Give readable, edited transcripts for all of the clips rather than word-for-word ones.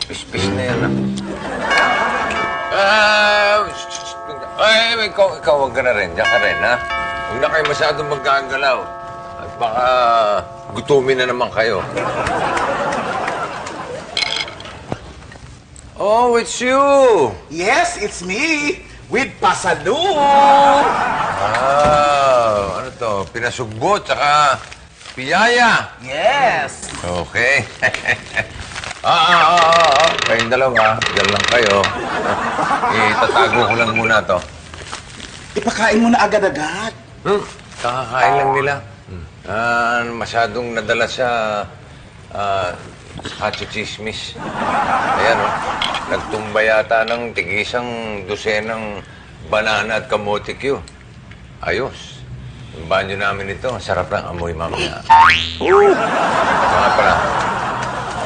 Pispis na yan, ah. Ay, ikaw wag ka na rin. Diyan ka rin, ha? Huwag na kayo masyadong magkagalaw. At baka gutumin na naman kayo. Oh, it's you! Yes, it's me! With Pasalu! Ah, ano to? Pinasugbot, saka piyaya. Yes! Okay. Kayong dalawa, dyan lang kayo. Itatago ko lang muna to. Ipakain mo na agad-agad. Kakakain lang nila. Masyadong nadala sa Hachichismis. Ayan, oh. Nagtumba yata ng tigisang dosenang banana at kamote Q. Ayos. Yung banyo namin ito, sarap ng amoy mamaya. Mga pala,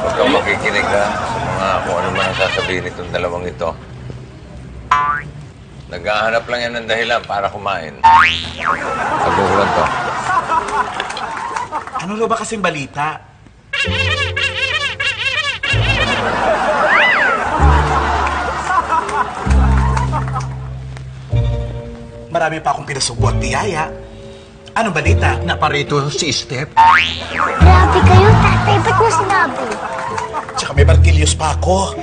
huwag kang makikinig ha sa mga kung ano man ang sasabihin itong dalawang ito. Naghahanap lang yan ng dahilan para kumain. Sabi ko lang to. Ano ba kasing balita? Marami pa akong pinasugbot ni Yaya. Anong balita? Naparito si Steph. Grabe kayo, tatay. Ba't mo sinabi? Tsaka may Barquilios pa ako.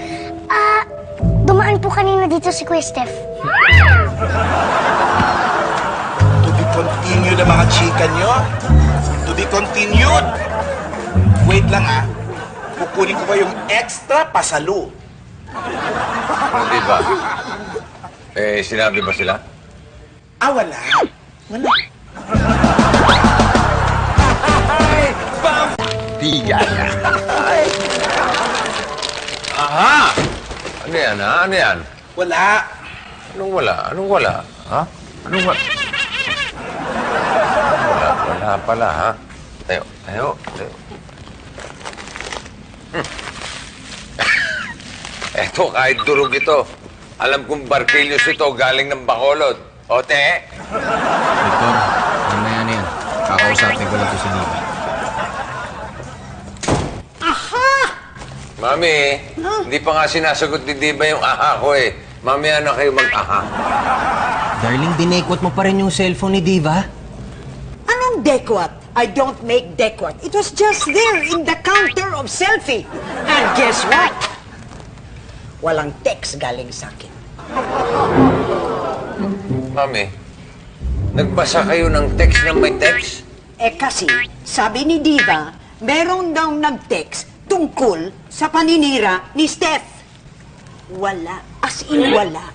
Dumaan po kanina dito si Kuya Steph. To be continued ang mga chika nyo. To be continued. Wait lang kukunin ko pa yung extra Pasalu. Hindi ba? Sinabi ba sila? Wala. Wala. Piyaya. Aha! Ano yan, ha? Ano yan? Wala. Anong wala? Anong wala? Ha? Anong wala? Wala pala, ha? Tayo. Eto, kahit durog ito. Alam kong Barquilios ito, galing ng Bacolod. Ote? Victor, mamaya na yan. Kakausapin ko lang to si Nina. Mami, hindi pa nga sinasagot ni Diva yung aha ko eh. Mamaya na kayo mag-aha. Darling, dinekwat mo pa rin yung cellphone ni Diva? Anong dekwat? I don't make dekwat. It was just there in the counter of selfie. And guess what? Walang text galing sa akin. Mami, nagbasa kayo ng text na may text? Kasi, sabi ni Diva, meron daw nag-text tungkol sa paninira ni Steph. Wala. As in wala.